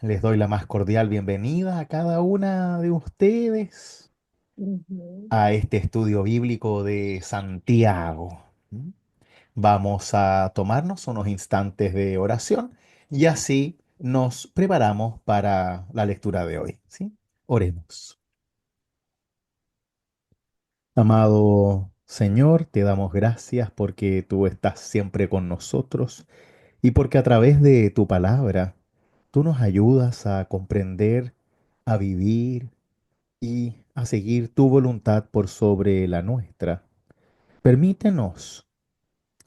Les doy la más cordial bienvenida a cada una de ustedes Ujú. a este estudio bíblico de Santiago. ¿Mm? Vamos a tomarnos unos instantes de oración y así nos preparamos para la lectura de hoy, ¿sí? Oremos. Amado Señor, te damos gracias porque tú estás siempre con nosotros y porque a través de tu palabra tú nos ayudas a comprender, a vivir y a seguir tu voluntad por sobre la nuestra. Permítenos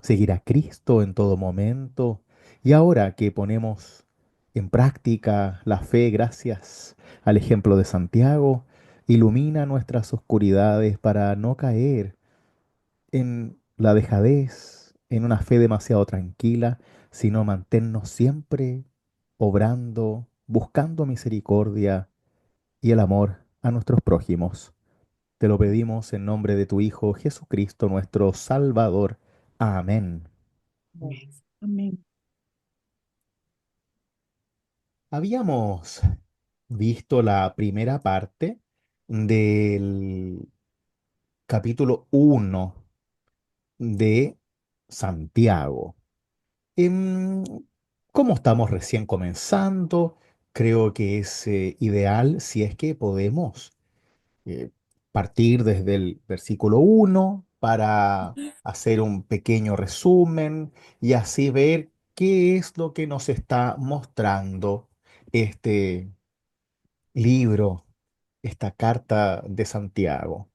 seguir a Cristo en todo momento y ahora que ponemos en práctica la fe gracias al ejemplo de Santiago, ilumina nuestras oscuridades para no caer en la dejadez, en una fe demasiado tranquila, sino mantenernos siempre obrando, buscando misericordia y el amor a nuestros prójimos. Te lo pedimos en nombre de tu Hijo Jesucristo, nuestro Salvador. Amén. Amén. Habíamos visto la primera parte del capítulo 1 de Santiago. Em, Como estamos recién comenzando, creo que es ideal si es que podemos eh, partir desde el versículo 1 para hacer un pequeño resumen y así ver qué es lo que nos está mostrando este libro, esta carta de Santiago.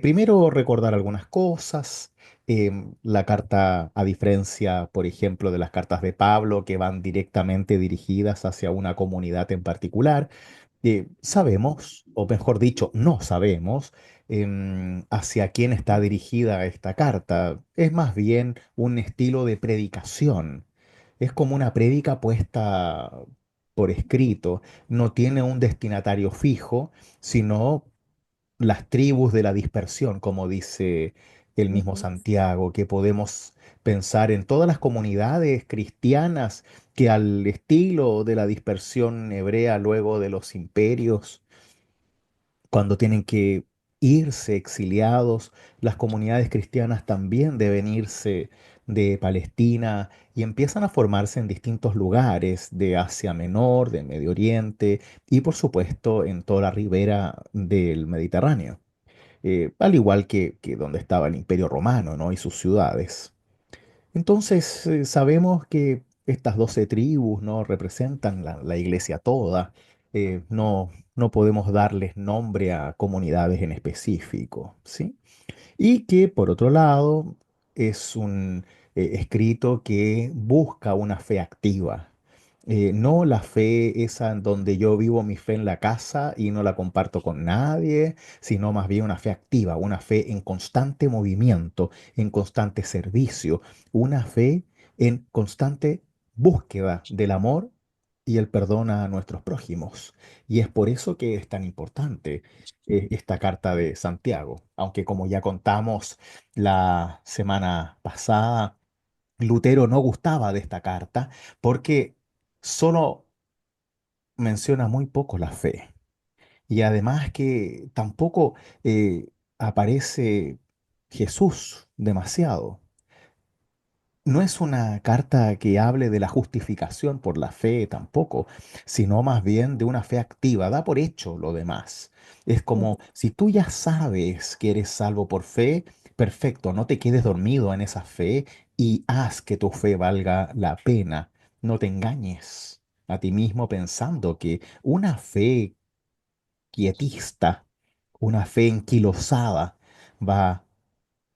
Primero recordar algunas cosas. La carta, a diferencia, por ejemplo, de las cartas de Pablo, que van directamente dirigidas hacia una comunidad en particular, sabemos, o mejor dicho, no sabemos hacia quién está dirigida esta carta. Es más bien un estilo de predicación. Es como una prédica puesta por escrito. No tiene un destinatario fijo, sino las tribus de la dispersión, como dice el mismo Ujú. Santiago, que podemos pensar en todas las comunidades cristianas que al estilo de la dispersión hebrea luego de los imperios, cuando tienen que irse exiliados, las comunidades cristianas también deben irse de Palestina y empiezan a formarse en distintos lugares de Asia Menor, de Medio Oriente y por supuesto en toda la ribera del Mediterráneo, al igual que donde estaba el Imperio Romano, ¿no? Y sus ciudades. Entonces, sabemos que estas 12 tribus, ¿no? Representan la iglesia toda. No podemos darles nombre a comunidades en específico, ¿sí? Y que por otro lado es un escrito que busca una fe activa. No la fe esa en donde yo vivo mi fe en la casa y no la comparto con nadie, sino más bien una fe activa, una fe en constante movimiento, en constante servicio, una fe en constante búsqueda del amor y el perdón a nuestros prójimos. Y es por eso que es tan importante esta carta de Santiago, aunque como ya contamos la semana pasada, Lutero no gustaba de esta carta porque solo menciona muy poco la fe y además que tampoco aparece Jesús demasiado. No es una carta que hable de la justificación por la fe tampoco, sino más bien de una fe activa. Da por hecho lo demás. Es como si tú ya sabes que eres salvo por fe, perfecto, no te quedes dormido en esa fe y haz que tu fe valga la pena. No te engañes a ti mismo pensando que una fe quietista, una fe enquilosada va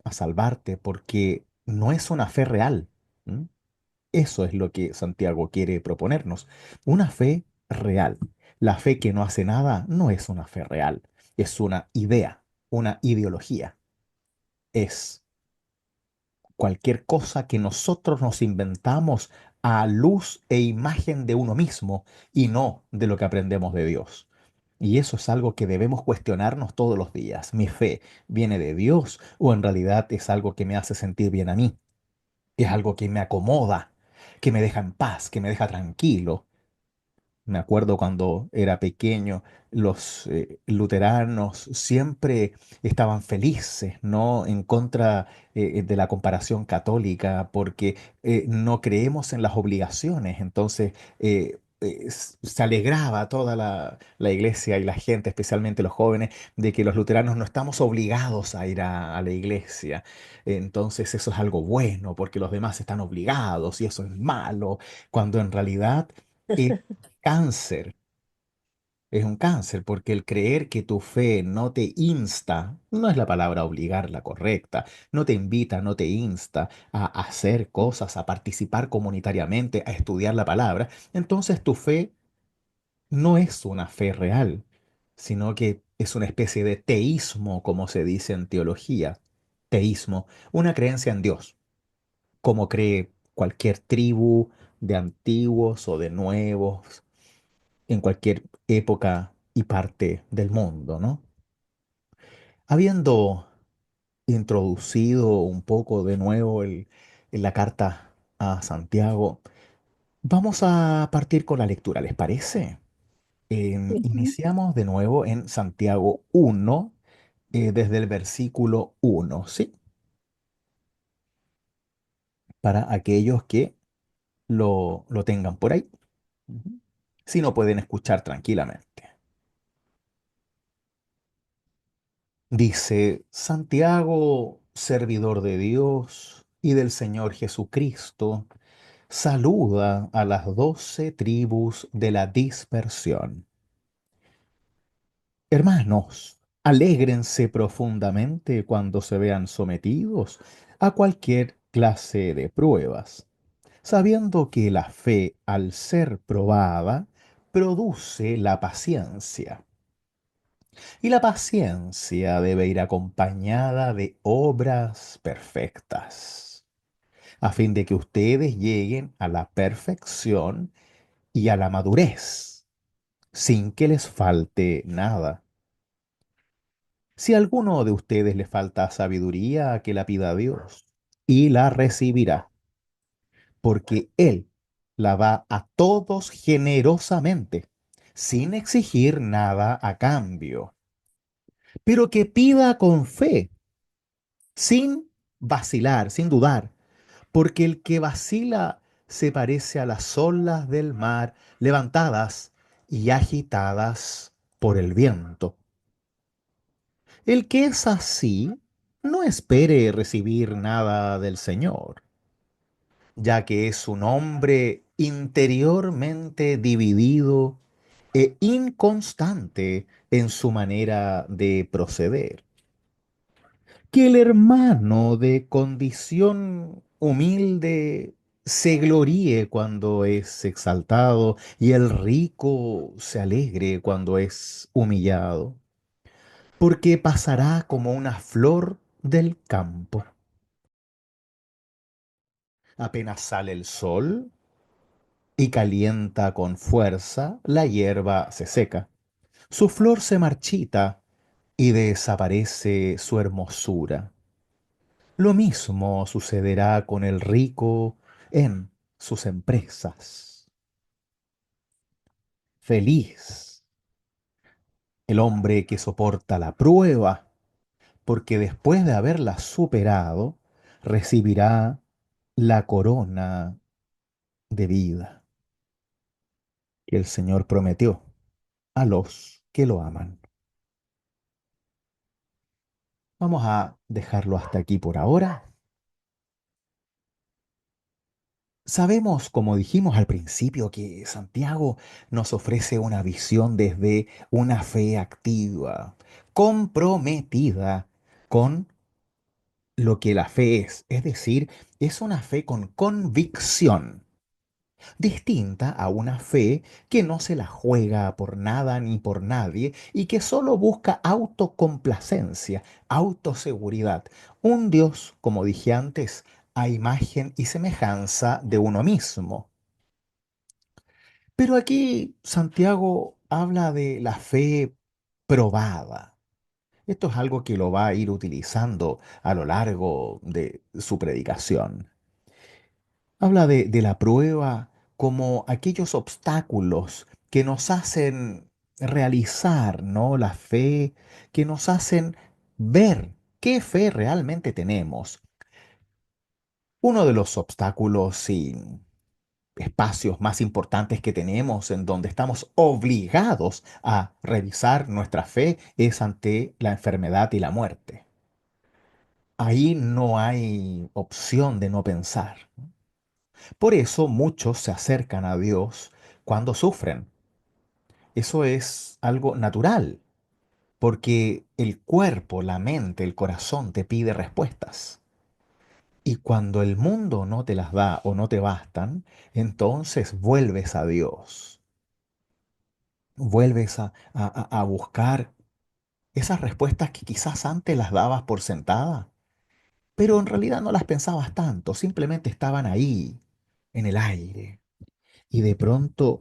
a salvarte porque no es una fe real. ¿M? Eso es lo que Santiago quiere proponernos. Una fe real. La fe que no hace nada no es una fe real. Es una idea, una ideología. Es cualquier cosa que nosotros nos inventamos a luz e imagen de uno mismo y no de lo que aprendemos de Dios. Y eso es algo que debemos cuestionarnos todos los días. ¿Mi fe viene de Dios o en realidad es algo que me hace sentir bien a mí? Es algo que me acomoda, que me deja en paz, que me deja tranquilo. Me acuerdo cuando era pequeño, los luteranos siempre estaban felices, ¿no? En contra de la comparación católica, porque no creemos en las obligaciones. Entonces, se alegraba toda la iglesia y la gente, especialmente los jóvenes, de que los luteranos no estamos obligados a ir a la iglesia. Entonces, eso es algo bueno, porque los demás están obligados y eso es malo, cuando en realidad cáncer. Es un cáncer porque el creer que tu fe no te insta, no es la palabra obligar la correcta, no te invita, no te insta a hacer cosas, a participar comunitariamente, a estudiar la palabra, entonces tu fe no es una fe real, sino que es una especie de teísmo, como se dice en teología. Teísmo, una creencia en Dios, como cree cualquier tribu de antiguos o de nuevos en cualquier época y parte del mundo, ¿no? Habiendo introducido un poco de nuevo en la carta a Santiago, vamos a partir con la lectura, ¿les parece? Ujú. Iniciamos de nuevo en Santiago 1, desde el versículo 1, ¿sí? Para aquellos que lo tengan por ahí. Ujú. Si no pueden escuchar tranquilamente. Dice Santiago, servidor de Dios y del Señor Jesucristo, saluda a las 12 tribus de la dispersión. Hermanos, alégrense profundamente cuando se vean sometidos a cualquier clase de pruebas, sabiendo que la fe, al ser probada, produce la paciencia. Y la paciencia debe ir acompañada de obras perfectas, a fin de que ustedes lleguen a la perfección y a la madurez, sin que les falte nada. Si a alguno de ustedes le falta sabiduría, que la pida a Dios, y la recibirá, porque Él la da a todos generosamente, sin exigir nada a cambio, pero que pida con fe sin vacilar, sin dudar, porque el que vacila se parece a las olas del mar levantadas y agitadas por el viento. El que es así, no espere recibir nada del Señor, ya que es un hombre interiormente dividido e inconstante en su manera de proceder. Que el hermano de condición humilde se gloríe cuando es exaltado y el rico se alegre cuando es humillado, porque pasará como una flor del campo. Apenas sale el sol y calienta con fuerza, la hierba se seca, su flor se marchita y desaparece su hermosura. Lo mismo sucederá con el rico en sus empresas. Feliz el hombre que soporta la prueba, porque después de haberla superado, recibirá la corona de vida que el Señor prometió a los que lo aman. Vamos a dejarlo hasta aquí por ahora. Sabemos, como dijimos al principio, que Santiago nos ofrece una visión desde una fe activa, comprometida con lo que la fe es decir, es una fe con convicción, distinta a una fe que no se la juega por nada ni por nadie y que solo busca autocomplacencia, autoseguridad. Un Dios, como dije antes, a imagen y semejanza de uno mismo. Pero aquí Santiago habla de la fe probada. Esto es algo que lo va a ir utilizando a lo largo de su predicación. Habla de la prueba como aquellos obstáculos que nos hacen realizar, ¿no? La fe, que nos hacen ver qué fe realmente tenemos. Uno de los obstáculos y espacios más importantes que tenemos en donde estamos obligados a revisar nuestra fe es ante la enfermedad y la muerte. Ahí no hay opción de no pensar. Por eso muchos se acercan a Dios cuando sufren. Eso es algo natural, porque el cuerpo, la mente, el corazón te pide respuestas. Y cuando el mundo no te las da o no te bastan, entonces vuelves a Dios. Vuelves a buscar esas respuestas que quizás antes las dabas por sentada, pero en realidad no las pensabas tanto, simplemente estaban ahí, en el aire. Y de pronto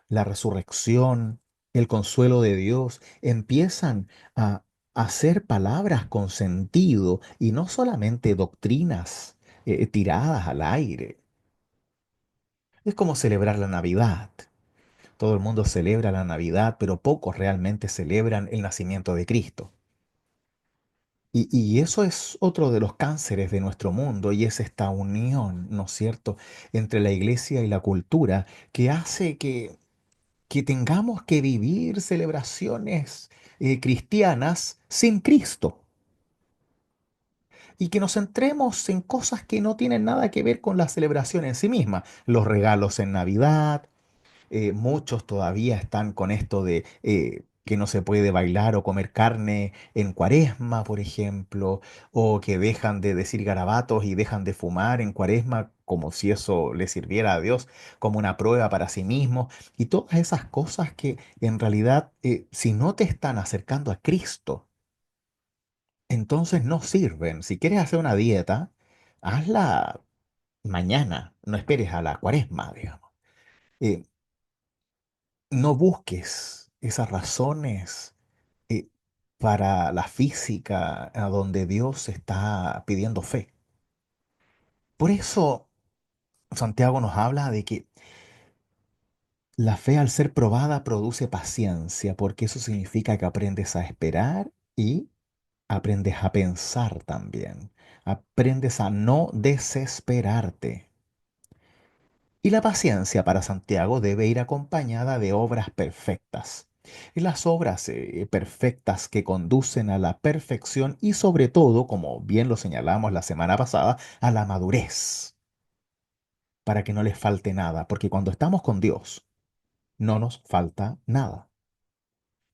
la resurrección, el consuelo de Dios empiezan a ser palabras con sentido y no solamente doctrinas tiradas al aire. Es como celebrar la Navidad. Todo el mundo celebra la Navidad, pero pocos realmente celebran el nacimiento de Cristo. Y eso es otro de los cánceres de nuestro mundo y es esta unión, ¿no es cierto?, entre la iglesia y la cultura que hace que tengamos que vivir celebraciones cristianas sin Cristo y que nos centremos en cosas que no tienen nada que ver con la celebración en sí misma, los regalos en Navidad. Muchos todavía están con esto de que no se puede bailar o comer carne en Cuaresma, por ejemplo, o que dejan de decir garabatos y dejan de fumar en Cuaresma como si eso le sirviera a Dios como una prueba para sí mismo. Y todas esas cosas que en realidad, si no te están acercando a Cristo, entonces no sirven. Si quieres hacer una dieta, hazla mañana, no esperes a la Cuaresma, digamos. Eh, no busques esas razones eh, para la física a donde Dios está pidiendo fe. Por eso Santiago nos habla de que la fe al ser probada produce paciencia, porque eso significa que aprendes a esperar y aprendes a pensar también. Aprendes a no desesperarte. Y la paciencia para Santiago debe ir acompañada de obras perfectas. Y las obras perfectas que conducen a la perfección y sobre todo, como bien lo señalamos la semana pasada, a la madurez, para que no les falte nada, porque cuando estamos con Dios, no nos falta nada.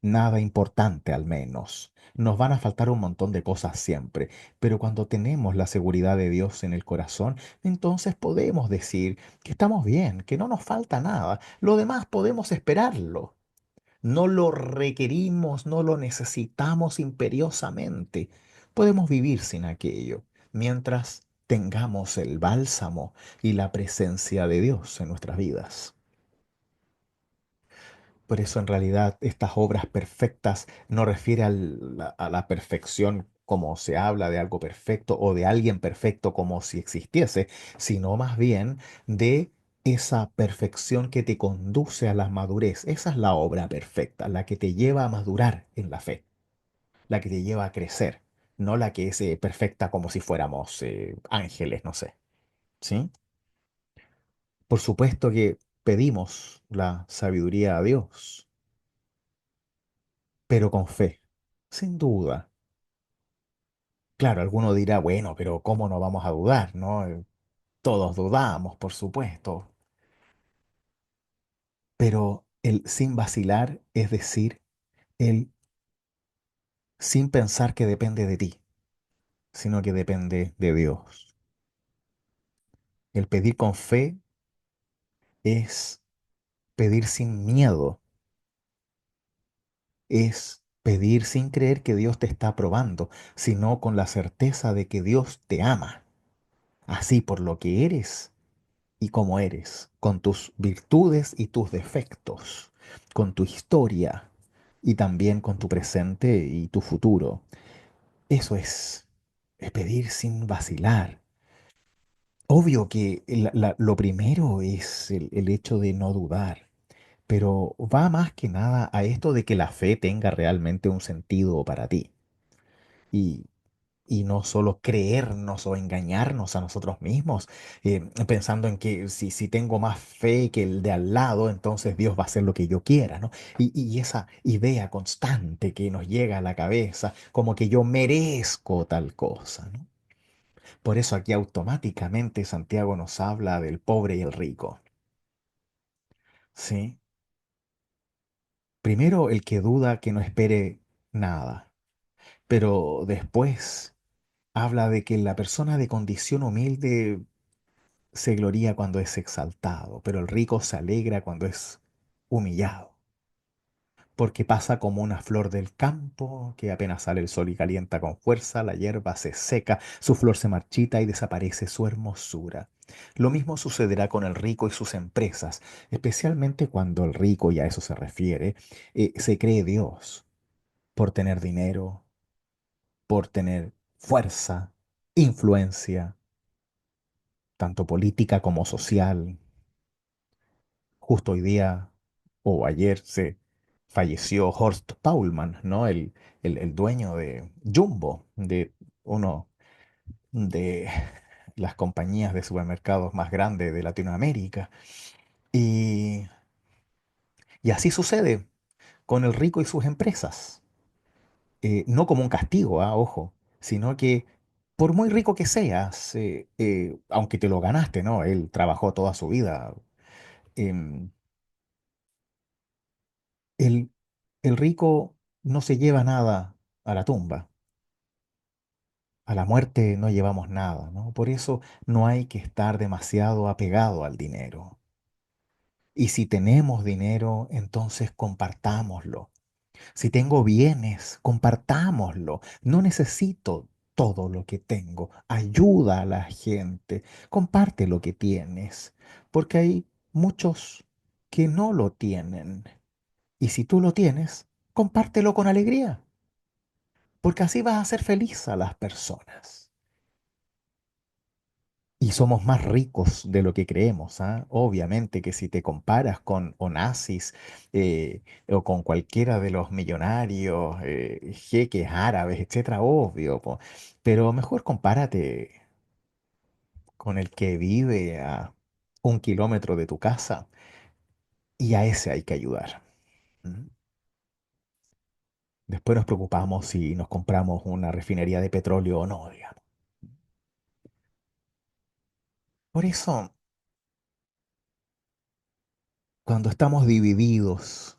Nada importante al menos. Nos van a faltar un montón de cosas siempre, pero cuando tenemos la seguridad de Dios en el corazón, entonces podemos decir que estamos bien, que no nos falta nada. Lo demás podemos esperarlo. No lo requerimos, no lo necesitamos imperiosamente. Podemos vivir sin aquello, mientras tengamos el bálsamo y la presencia de Dios en nuestras vidas. Por eso en realidad estas obras perfectas no refiere a la perfección como se habla de algo perfecto o de alguien perfecto como si existiese, sino más bien de esa perfección que te conduce a la madurez. Esa es la obra perfecta, la que te lleva a madurar en la fe, la que te lleva a crecer, no la que es perfecta como si fuéramos ángeles, no sé. ¿Sí? Por supuesto que pedimos la sabiduría a Dios pero con fe, sin duda. Claro, alguno dirá, bueno, pero ¿cómo no vamos a dudar, no? Todos dudamos, por supuesto, pero el sin vacilar, es decir, el sin pensar que depende de ti, sino que depende de Dios. El pedir con fe es pedir sin miedo, es pedir sin creer que Dios te está probando, sino con la certeza de que Dios te ama, así por lo que eres y como eres, con tus virtudes y tus defectos, con tu historia y también con tu presente y tu futuro. Eso es pedir sin vacilar. Obvio que lo primero es el hecho de no dudar, pero va más que nada a esto de que la fe tenga realmente un sentido para ti. Y, y no solo creernos o engañarnos a nosotros mismos, pensando en que si tengo más fe que el de al lado, entonces Dios va a hacer lo que yo quiera, ¿no? Y esa idea constante que nos llega a la cabeza, como que yo merezco tal cosa, ¿no? Por eso aquí automáticamente Santiago nos habla del pobre y el rico, ¿sí? Primero el que duda que no espere nada, pero después habla de que la persona de condición humilde se gloría cuando es exaltado, pero el rico se alegra cuando es humillado, porque pasa como una flor del campo que apenas sale el sol y calienta con fuerza, la hierba se seca, su flor se marchita y desaparece su hermosura. Lo mismo sucederá con el rico y sus empresas, especialmente cuando el rico, y a eso se refiere, se cree Dios por tener dinero, por tener fuerza, influencia, tanto política como social. Justo hoy día o ayer se falleció Horst Paulmann, ¿no? El dueño de Jumbo, de uno de las compañías de supermercados más grandes de Latinoamérica. Y, y así sucede con el rico y sus empresas. No como un castigo, ojo, sino que por muy rico que seas, aunque te lo ganaste, ¿no? Él trabajó toda su vida. em, El, el rico no se lleva nada a la tumba, a la muerte no llevamos nada, ¿no? Por eso no hay que estar demasiado apegado al dinero. Y si tenemos dinero, entonces compartámoslo. Si tengo bienes, compartámoslo. No necesito todo lo que tengo. Ayuda a la gente. Comparte lo que tienes, porque hay muchos que no lo tienen. Y si tú lo tienes, compártelo con alegría, porque así vas a hacer feliz a las personas. Y somos más ricos de lo que creemos, ¿ah? Obviamente que si te comparas con Onassis o con cualquiera de los millonarios, jeques árabes, etcétera, obvio, po. Pero mejor compárate con el que vive a 1 kilómetro de tu casa y a ese hay que ayudar. ¿Mm? Después nos preocupamos si nos compramos una refinería de petróleo o no, digamos. Por eso, cuando estamos divididos,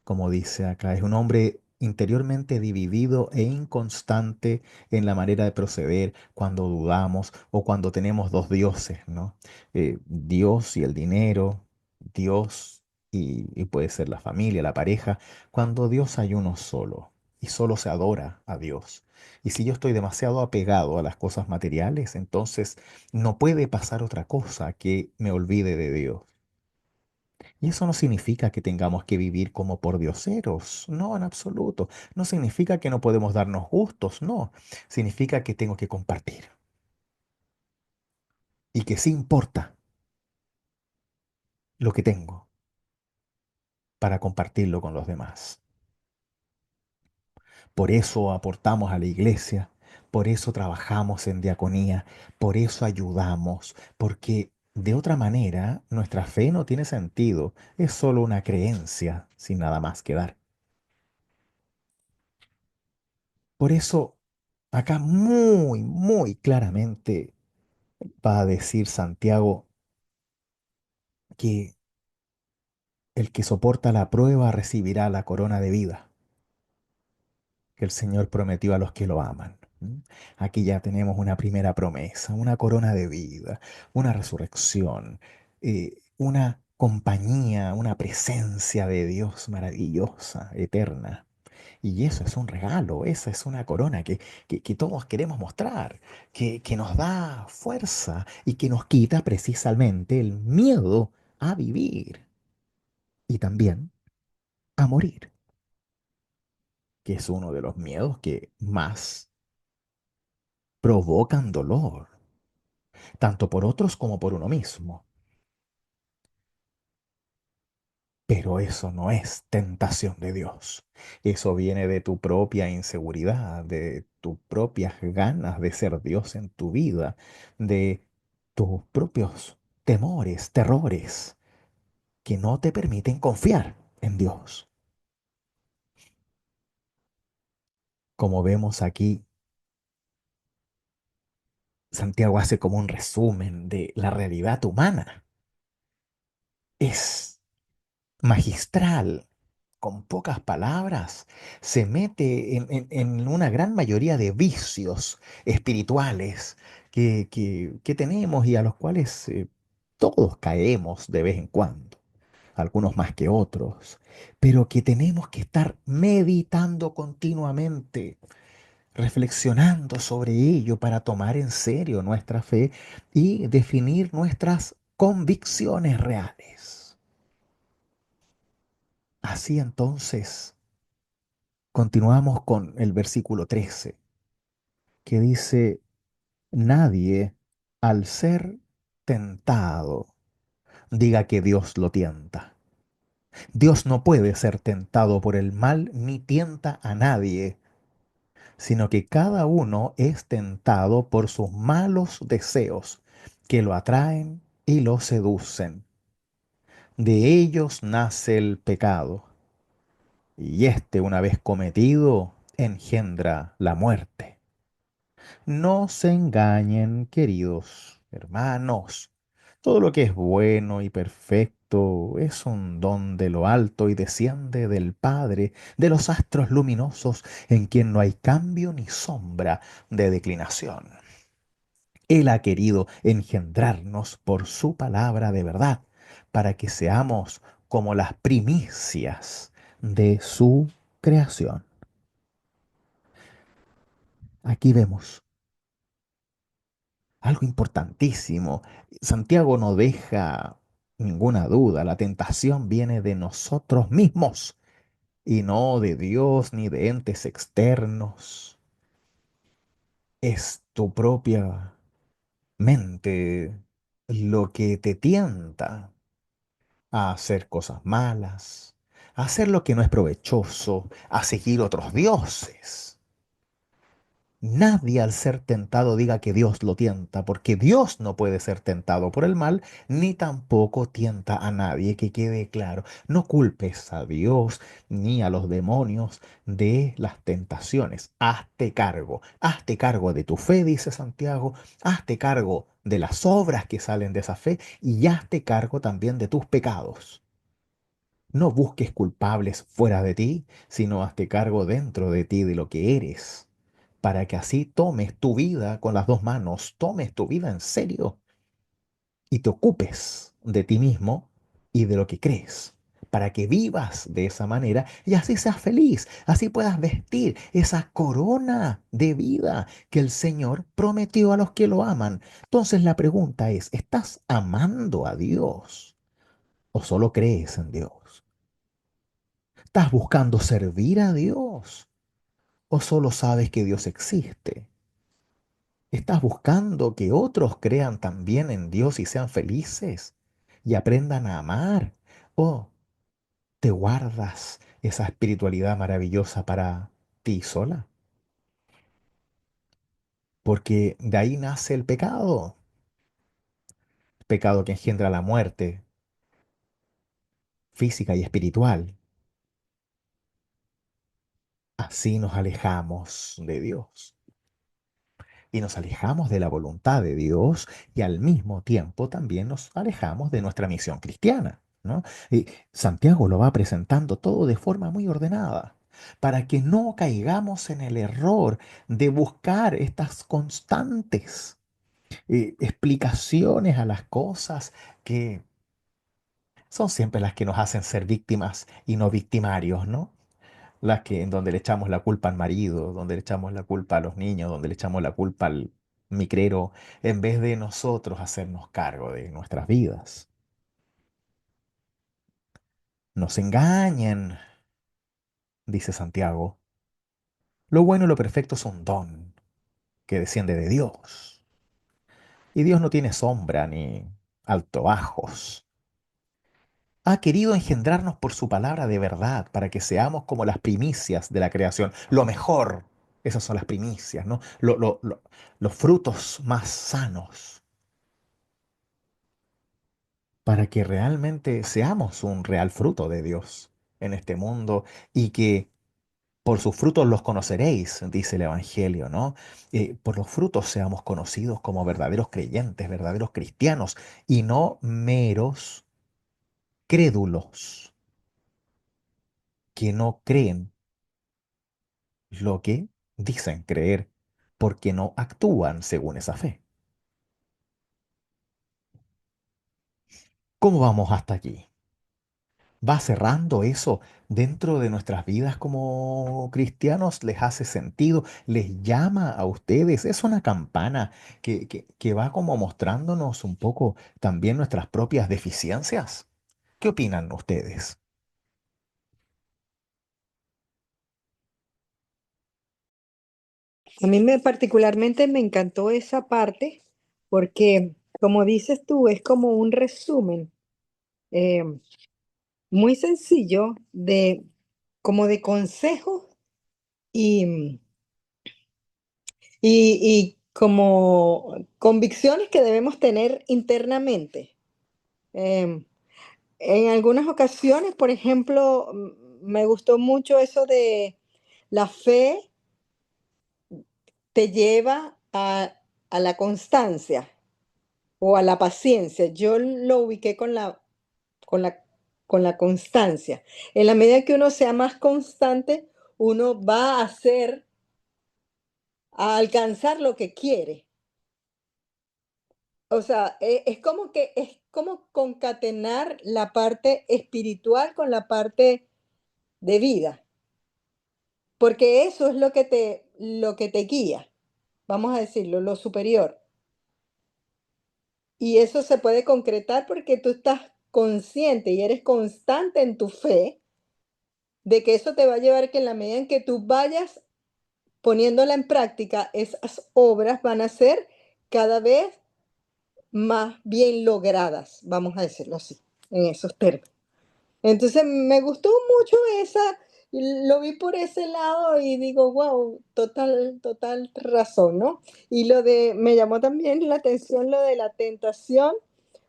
como dice acá, es un hombre interiormente dividido e inconstante en la manera de proceder cuando dudamos o cuando tenemos dos dioses, ¿no? Dios y el dinero, Dios y puede ser la familia, la pareja, cuando Dios hay uno solo y solo se adora a Dios. Y si yo estoy demasiado apegado a las cosas materiales, entonces no puede pasar otra cosa que me olvide de Dios. Y eso no significa que tengamos que vivir como pordioseros, no, en absoluto. No significa que no podemos darnos gustos, no. Significa que tengo que compartir y que sí importa lo que tengo para compartirlo con los demás. Por eso aportamos a la iglesia, por eso trabajamos en diaconía, por eso ayudamos, porque de otra manera nuestra fe no tiene sentido, es solo una creencia sin nada más que dar. Por eso, acá muy, muy claramente va a decir Santiago que el que soporta la prueba recibirá la corona de vida que el Señor prometió a los que lo aman. ¿Mm? Aquí ya tenemos una primera promesa, una corona de vida, una resurrección, una compañía, una presencia de Dios maravillosa, eterna. Y eso es un regalo, esa es una corona que todos queremos mostrar, que nos da fuerza y que nos quita precisamente el miedo a vivir y también a morir, que es uno de los miedos que más provocan dolor, tanto por otros como por uno mismo. Pero eso no es tentación de Dios. Eso viene de tu propia inseguridad, de tus propias ganas de ser Dios en tu vida, de tus propios temores, terrores, que no te permiten confiar en Dios. Como vemos aquí, Santiago hace como un resumen de la realidad humana. Es magistral, con pocas palabras, se mete en una gran mayoría de vicios espirituales que tenemos y a los cuales todos caemos de vez en cuando, algunos más que otros, pero que tenemos que estar meditando continuamente, reflexionando sobre ello para tomar en serio nuestra fe y definir nuestras convicciones reales. Así entonces, continuamos con el versículo 13, que dice, nadie al ser tentado diga que Dios lo tienta. Dios no puede ser tentado por el mal ni tienta a nadie, sino que cada uno es tentado por sus malos deseos que lo atraen y lo seducen. De ellos nace el pecado, y éste una vez cometido engendra la muerte. No se engañen, queridos hermanos. Todo lo que es bueno y perfecto es un don de lo alto y desciende del Padre, de los astros luminosos, en quien no hay cambio ni sombra de declinación. Él ha querido engendrarnos por su palabra de verdad, para que seamos como las primicias de su creación. Aquí vemos algo importantísimo. Santiago no deja ninguna duda, la tentación viene de nosotros mismos y no de Dios ni de entes externos. Es tu propia mente lo que te tienta a hacer cosas malas, a hacer lo que no es provechoso, a seguir otros dioses. Nadie al ser tentado diga que Dios lo tienta, porque Dios no puede ser tentado por el mal, ni tampoco tienta a nadie, que quede claro. No culpes a Dios ni a los demonios de las tentaciones. Hazte cargo de tu fe, dice Santiago, hazte cargo de las obras que salen de esa fe y hazte cargo también de tus pecados. No busques culpables fuera de ti, sino hazte cargo dentro de ti de lo que eres, para que así tomes tu vida con las dos manos, tomes tu vida en serio y te ocupes de ti mismo y de lo que crees, para que vivas de esa manera y así seas feliz, así puedas vestir esa corona de vida que el Señor prometió a los que lo aman. Entonces la pregunta es, ¿estás amando a Dios o solo crees en Dios? ¿Estás buscando servir a Dios o solo sabes que Dios existe? ¿Estás buscando que otros crean también en Dios y sean felices y aprendan a amar? ¿O te guardas esa espiritualidad maravillosa para ti sola? Porque de ahí nace el pecado que engendra la muerte física y espiritual. Así nos alejamos de Dios. Y nos alejamos de la voluntad de Dios y al mismo tiempo también nos alejamos de nuestra misión cristiana, ¿no? Y Santiago lo va presentando todo de forma muy ordenada para que no caigamos en el error de buscar estas constantes explicaciones a las cosas que son siempre las que nos hacen ser víctimas y no victimarios, ¿no? Las que en donde le echamos la culpa al marido, donde le echamos la culpa a los niños, donde le echamos la culpa al micrero, en vez de nosotros hacernos cargo de nuestras vidas. No se engañen, dice Santiago. Lo bueno y lo perfecto es un don que desciende de Dios. Y Dios no tiene sombra ni altibajos. ha querido engendrarnos por su palabra de verdad, para que seamos como las primicias de la creación, lo mejor. Esas son las primicias, ¿no? Los frutos más sanos, para que realmente seamos un real fruto de Dios en este mundo y que por sus frutos los conoceréis, dice el Evangelio, ¿no? Por los frutos seamos conocidos como verdaderos creyentes, verdaderos cristianos y no meros crédulos que no creen lo que dicen creer porque no actúan según esa fe. ¿Cómo vamos hasta aquí? ¿Va cerrando eso dentro de nuestras vidas como cristianos? ¿Les hace sentido? ¿Les llama a ustedes? Es una campana que va como mostrándonos un poco también nuestras propias deficiencias. ¿Qué opinan ustedes? A mí particularmente me encantó esa parte porque, como dices tú, es como un resumen eh, muy sencillo de como de consejos y, y como convicciones que debemos tener internamente. Em, en algunas ocasiones, por ejemplo, me gustó mucho eso de la fe te lleva a la constancia o a la paciencia. Yo lo ubiqué con la, con la constancia. En la medida que uno sea más constante, uno va a hacer, a alcanzar lo que quiere. O sea, es como que es como concatenar la parte espiritual con la parte de vida, porque eso es lo que te guía, vamos a decirlo, lo superior. Y eso se puede concretar porque tú estás consciente y eres constante en tu fe de que eso te va a llevar que en la medida en que tú vayas poniéndola en práctica, esas obras van a ser cada vez más bien logradas, vamos a decirlo así, en esos términos. Entonces me gustó mucho esa, y lo vi por ese lado y digo, wow, total razón, ¿no? Y me llamó también la atención lo de la tentación,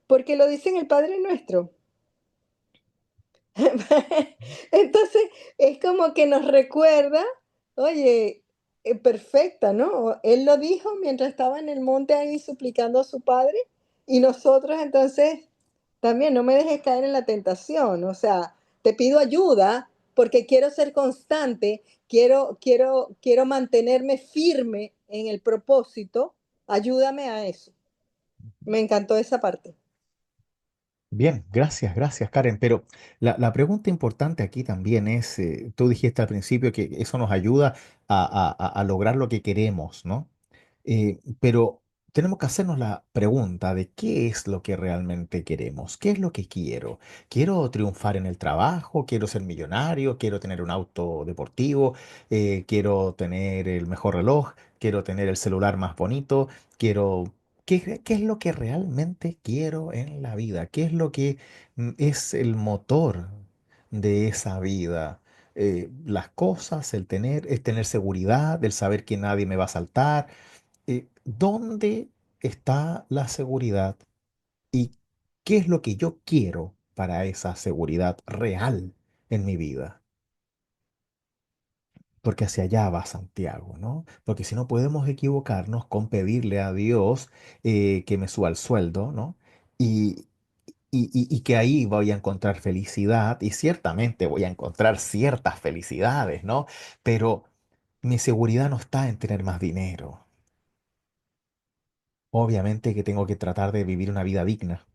porque lo dice en el Padre Nuestro. Entonces, es como que nos recuerda, oye, perfecta, ¿no? Él lo dijo mientras estaba en el monte ahí suplicando a su padre y nosotros entonces también no me dejes caer en la tentación, o sea, te pido ayuda porque quiero ser constante, quiero mantenerme firme en el propósito, ayúdame a eso. Me encantó esa parte. Bien, gracias, Karen. Pero la pregunta importante aquí también es, tú dijiste al principio que eso nos ayuda a lograr lo que queremos, ¿no? Pero tenemos que hacernos la pregunta de qué es lo que realmente queremos, qué es lo que quiero. ¿Quiero triunfar en el trabajo? ¿Quiero ser millonario? ¿Quiero tener un auto deportivo? ¿Quiero tener el mejor reloj? ¿Quiero tener el celular más bonito? ¿Quiero qué es lo que realmente quiero en la vida? ¿Qué es lo que es el motor de esa vida? Las cosas, es tener seguridad, el saber que nadie me va a saltar. ¿Dónde está la seguridad y qué es lo que yo quiero para esa seguridad real en mi vida? Porque hacia allá va Santiago, ¿no? Porque si no podemos equivocarnos con pedirle a Dios que me suba el sueldo, ¿no? Y, y que ahí voy a encontrar felicidad y ciertamente voy a encontrar ciertas felicidades, ¿no? Pero mi seguridad no está en tener más dinero. Obviamente que tengo que tratar de vivir una vida digna.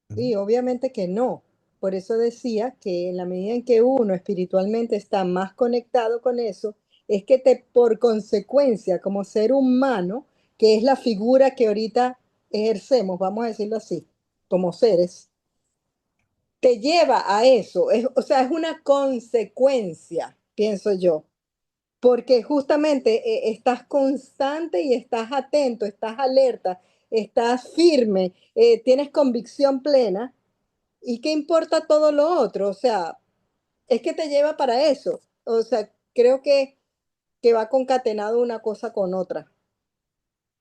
¿Mm? Sí, obviamente que no. Por eso decía que en la medida en que uno espiritualmente está más conectado con eso, es que por consecuencia, como ser humano, que es la figura que ahorita ejercemos, vamos a decirlo así, como seres, te lleva a eso. O sea, es una consecuencia, pienso yo, porque justamente estás constante y estás atento, estás alerta, estás firme, tienes convicción plena ¿Y qué importa todo lo otro? O sea, es que te lleva para eso. O sea, creo que va concatenado una cosa con otra.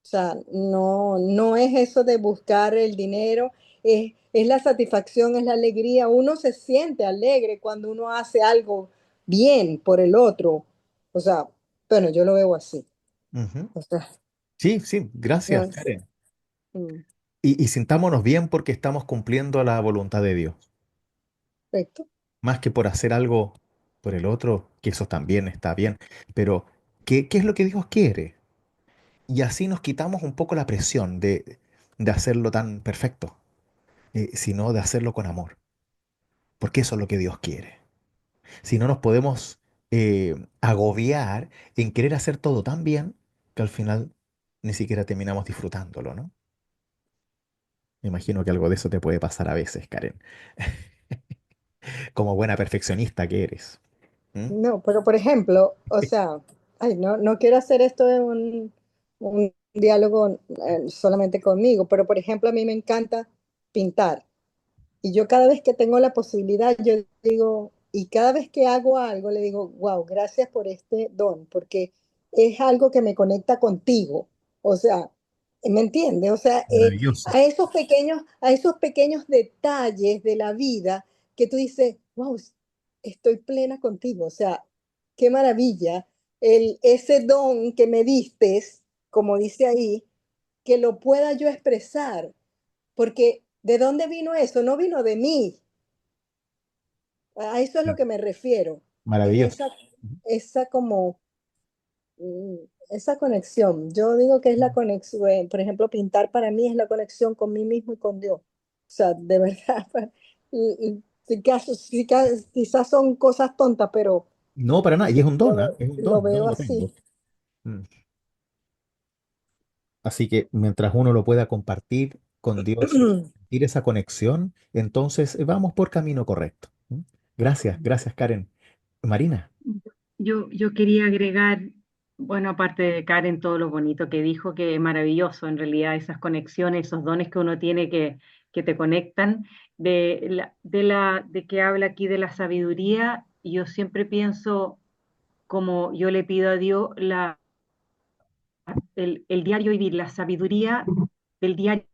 O sea, no es eso de buscar el dinero, es la satisfacción, es la alegría. Uno se siente alegre cuando uno hace algo bien por el otro. O sea, bueno, yo lo veo así. Ujú. O sea, Sí, sí, no gracias, es- Karen. mm, Y sintámonos bien porque estamos cumpliendo la voluntad de Dios, perfecto. más que por hacer algo por el otro, que eso también está bien, pero ¿qué es lo que Dios quiere? Y así nos quitamos un poco la presión de hacerlo tan perfecto, sino de hacerlo con amor, porque eso es lo que Dios quiere. Si no nos podemos agobiar en querer hacer todo tan bien que al final ni siquiera terminamos disfrutándolo, ¿no? Me imagino que algo de eso te puede pasar a veces, Karen, como buena perfeccionista que eres. ¿Mm? No, pero por ejemplo, o sea, ay, no quiero hacer esto de un diálogo solamente conmigo, pero por ejemplo, a mí me encanta pintar. Y yo cada vez que tengo la posibilidad, yo digo, y cada vez que hago algo, le digo, wow, gracias por este don, porque es algo que me conecta contigo. O sea, ¿me entiendes? O sea, Maravilloso. a esos pequeños detalles de la vida que tú dices, wow, estoy plena contigo. O sea, qué maravilla. Ese don que me diste, como dice ahí, que lo pueda yo expresar porque ¿de dónde vino eso? No vino de mí. A eso es lo que me refiero, en Maravilloso. esa como, mm, esa conexión. Yo digo que es la conexión, por ejemplo, pintar para mí es la conexión con mí mismo y con Dios. O sea, de verdad, quizás son cosas tontas, pero No, para nada. Y es un don, ¿ah? Es un lo don. Yo no veo lo tengo. así. Mm. Así que mientras uno lo pueda compartir con Dios, sentir esa conexión, entonces vamos por camino correcto. ¿Mm? Gracias, gracias, Karen. Marina. Yo quería agregar, bueno, aparte de Karen, todo lo bonito que dijo, que es maravilloso en realidad esas conexiones, esos dones que uno tiene que te conectan, de que habla aquí de la sabiduría, y yo siempre pienso, como yo le pido a Dios, el diario vivir, la sabiduría del diario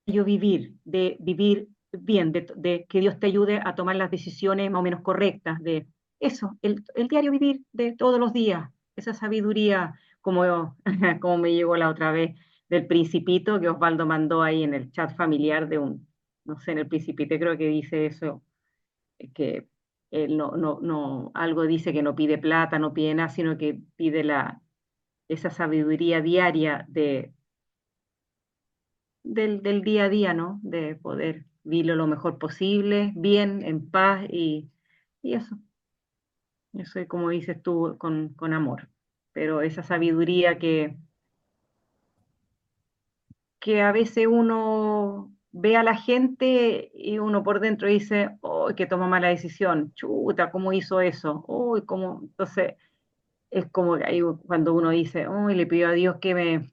vivir, de vivir bien, de que Dios te ayude a tomar las decisiones más o menos correctas, de eso, el diario vivir de todos los días, esa sabiduría como, como me llegó la otra vez del Principito que Osvaldo mandó ahí en el chat familiar de no sé, en el Principito creo que dice eso, que él algo dice que no pide plata, no pide nada, sino que pide esa sabiduría diaria del día a día, ¿no? De poder vivirlo lo mejor posible, bien, en paz y eso es como dices tú, con amor. Pero esa sabiduría que a veces uno ve a la gente y uno por dentro dice, oh, que toma mala decisión, chuta, ¿cómo hizo eso? Oh, ¿cómo? Entonces es como que ahí cuando uno dice, oh, le pido a Dios que me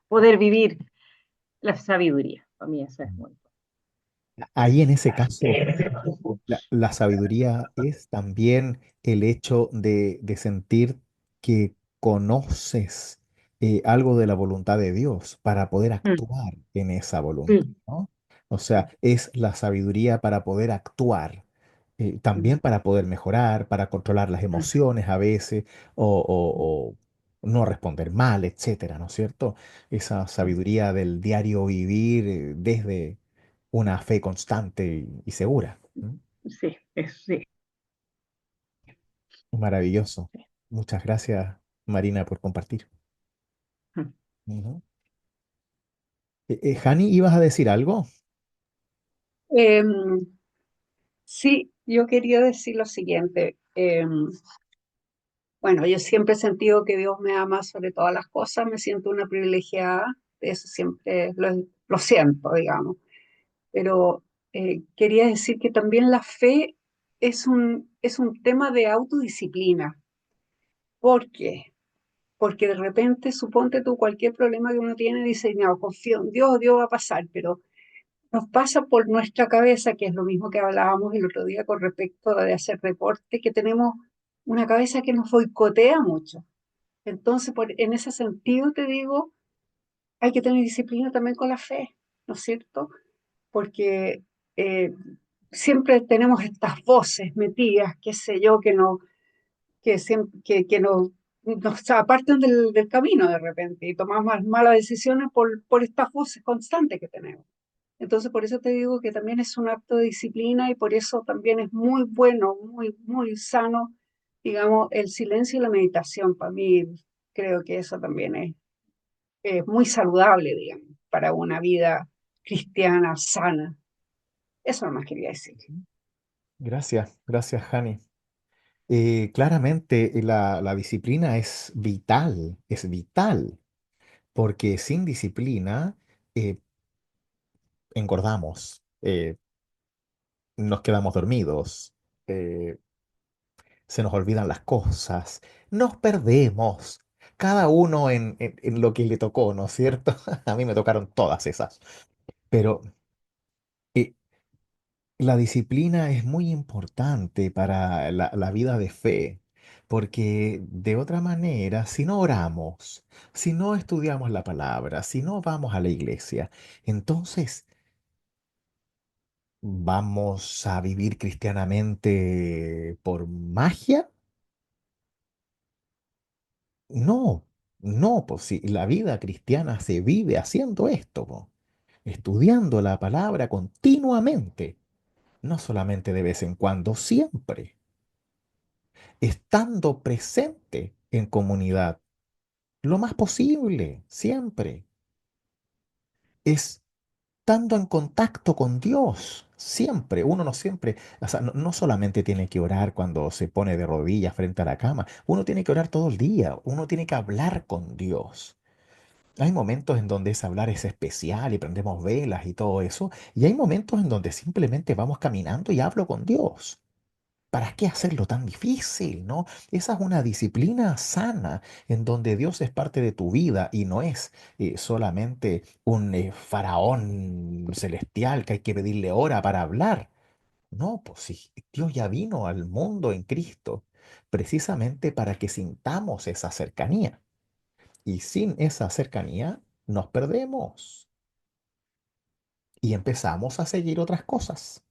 poder vivir la sabiduría. Para mí eso es muy Ahí en ese caso, la sabiduría es también el hecho de sentir que conoces algo de la voluntad de Dios para poder importante. actuar en esa voluntad, Sí, ¿no? O sea, es la sabiduría para poder actuar, mm, también para poder mejorar, para controlar las mm, emociones a veces mm, o no responder mal, etcétera, ¿no es cierto? Esa mm. sabiduría del diario vivir desde una fe constante y segura. ¿M? Sí, sí. Maravilloso. Muchas gracias, Marina, por compartir. Mm. Ujú. Hani, ¿ibas a decir algo? Em, sí, yo quería decir lo siguiente. Bueno, yo siempre he sentido que Dios me ama sobre todas las cosas, me siento una privilegiada, eso siempre lo siento, digamos. Pero quería decir que también la fe es un tema de autodisciplina. ¿Por qué? Porque de repente, suponte tú, cualquier problema que uno tiene, dice, no, confío en Dios, Dios va a pasar, pero nos pasa por nuestra cabeza, que es lo mismo que hablábamos el otro día con respecto de hacer deporte, que tenemos una cabeza que nos boicotea mucho. Entonces, en ese sentido te digo, hay que tener disciplina también con la fe, ¿no es cierto? Porque eh, siempre tenemos estas voces metidas, qué sé yo, que nos apartan del camino de repente y tomamos malas decisiones por estas voces constantes que tenemos. Entonces, por eso te digo que también es un acto de disciplina y por eso también es muy bueno, muy sano, digamos, el silencio y la meditación. Para mí, creo que eso también es muy saludable, digamos, para una vida cristiana sana. Eso nomás quería decir. Gracias, gracias, Jani. Claramente la disciplina es vital, porque sin disciplina eh, engordamos, nos quedamos dormidos, eh, se nos olvidan las cosas, nos perdemos, cada uno en lo que le tocó, ¿no es cierto? A mí me tocaron todas esas, pero eh, la disciplina es muy importante para la vida de fe, porque de otra manera, si no oramos, si no estudiamos la palabra, si no vamos a la iglesia, entonces vamos a vivir cristianamente por magia. No, no, pues si la vida cristiana se vive haciendo esto, po, estudiando la palabra continuamente, no solamente de vez en cuando, siempre, estando presente en comunidad, lo más posible, siempre, estando en contacto con Dios, siempre, uno no siempre, o sea, no solamente tiene que orar cuando se pone de rodillas frente a la cama, uno tiene que orar todo el día, uno tiene que hablar con Dios. Hay momentos en donde ese hablar es especial y prendemos velas y todo eso, y hay momentos en donde simplemente vamos caminando y hablo con Dios. ¿Para qué hacerlo tan difícil, no? Esa es una disciplina sana en donde Dios es parte de tu vida y no es solamente un faraón celestial que hay que pedirle hora para hablar. No, pues sí, Dios ya vino al mundo en Cristo precisamente para que sintamos esa cercanía. Y sin esa cercanía nos perdemos y empezamos a seguir otras cosas.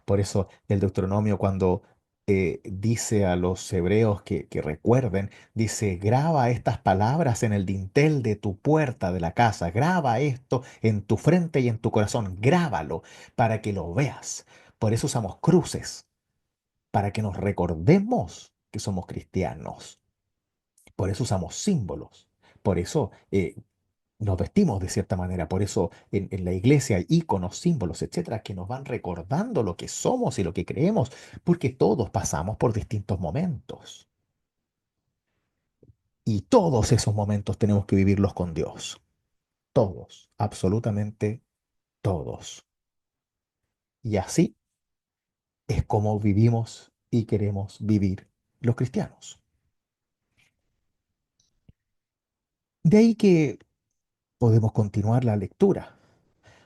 Por eso el Deuteronomio cuando dice a los hebreos que recuerden, dice, graba estas palabras en el dintel de tu puerta de la casa, graba esto en tu frente y en tu corazón, grábalo para que lo veas. Por eso usamos cruces, para que nos recordemos que somos cristianos. Por eso usamos símbolos. Por eso nos vestimos de cierta manera, por eso en la iglesia hay íconos, símbolos, etcétera, que nos van recordando lo que somos y lo que creemos, porque todos pasamos por distintos momentos. Y todos esos momentos tenemos que vivirlos con Dios. Todos, absolutamente todos. Y así es como vivimos y queremos vivir los cristianos. De ahí que podemos continuar la lectura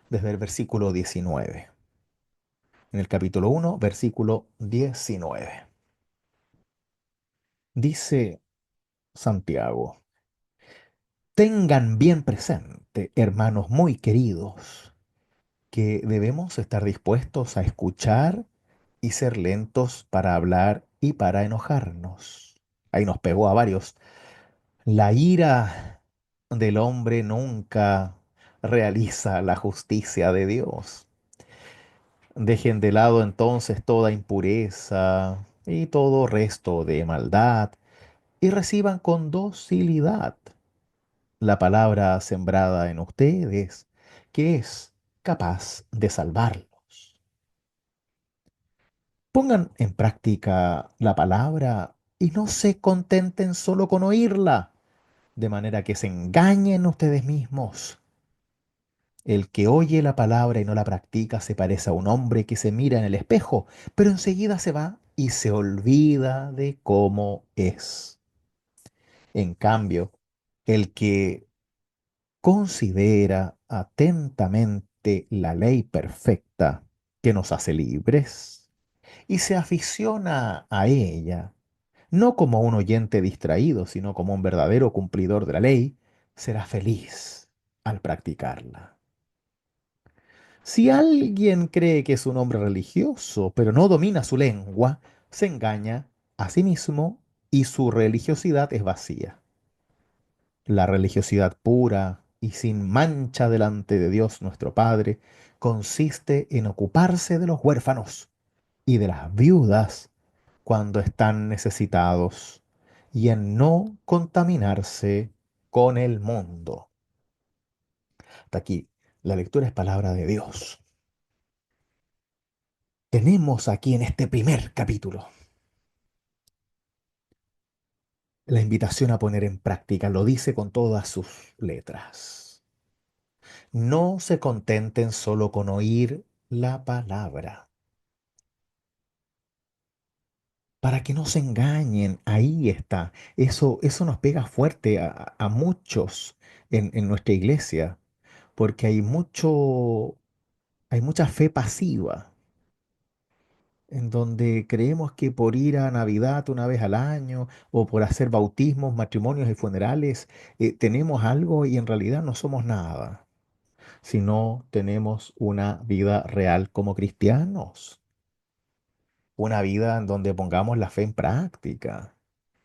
desde el versículo 19. En el capítulo 1, versículo 19. Dice Santiago, tengan bien presente, hermanos muy queridos, que debemos estar dispuestos a escuchar y ser lentos para hablar y para enojarnos. Ahí nos pegó a varios. La ira del hombre nunca realiza la justicia de Dios. Dejen de lado entonces toda impureza y todo resto de maldad y reciban con docilidad la palabra sembrada en ustedes, que es capaz de salvarlos. Pongan en práctica la palabra y no se contenten solo con oírla, de manera que se engañen ustedes mismos. El que oye la palabra y no la practica se parece a un hombre que se mira en el espejo, pero enseguida se va y se olvida de cómo es. En cambio, el que considera atentamente realmente la ley perfecta que nos hace libres y se aficiona a ella, no como un oyente distraído, sino como un verdadero cumplidor de la ley, será feliz al practicarla. Si alguien cree que es un hombre religioso, pero no domina su lengua, se engaña a sí mismo y su religiosidad es vacía. La religiosidad pura y sin mancha delante de Dios nuestro Padre consiste en ocuparse de los huérfanos y de las viudas cuando están necesitados y en no contaminarse con el mundo. Hasta aquí, la lectura es palabra de Dios. Tenemos aquí en este primer capítulo la invitación a poner en práctica, lo dice con todas sus letras. No se contenten solo con oír la palabra, para que no se engañen. Ahí está. Eso nos pega fuerte a muchos en nuestra iglesia, porque hay mucha fe pasiva, en donde creemos que por ir a Navidad una vez al año o por hacer bautismos, matrimonios y funerales, tenemos algo y en realidad no somos nada, sino tenemos una vida real como cristianos, una vida en donde pongamos la fe en práctica.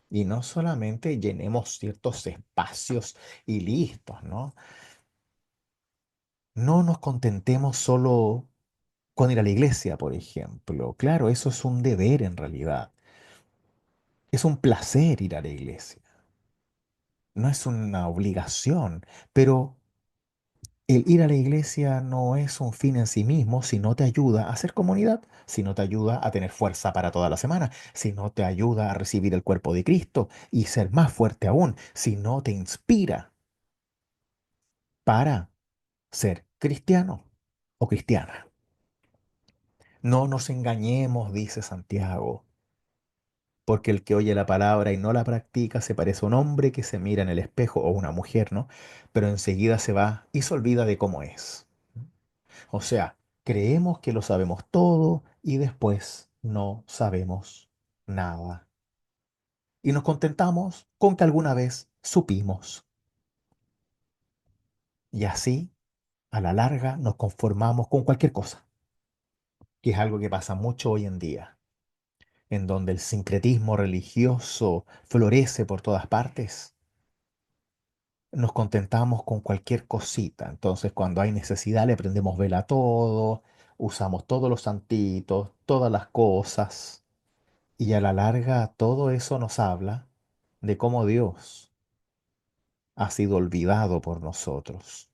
Y no solamente llenemos ciertos espacios y listos, ¿no? No nos contentemos solo con ir a la iglesia, por ejemplo. Claro, eso es un deber en realidad. Es un placer ir a la iglesia. No es una obligación, pero el ir a la iglesia no es un fin en sí mismo si no te ayuda a hacer comunidad, si no te ayuda a tener fuerza para toda la semana, si no te ayuda a recibir el cuerpo de Cristo y ser más fuerte aún, si no te inspira para ser cristiano o cristiana. No nos engañemos, dice Santiago, porque el que oye la palabra y no la practica se parece a un hombre que se mira en el espejo o una mujer, ¿no? Pero enseguida se va y se olvida de cómo es. O sea, creemos que lo sabemos todo y después no sabemos nada. Y nos contentamos con que alguna vez supimos. Y así, a la larga, nos conformamos con cualquier cosa, que es algo que pasa mucho hoy en día, en donde el sincretismo religioso florece por todas partes. Nos contentamos con cualquier cosita. Entonces, cuando hay necesidad, le prendemos vela a todo, usamos todos los santitos, todas las cosas. Y a la larga, todo eso nos habla de cómo Dios ha sido olvidado por nosotros,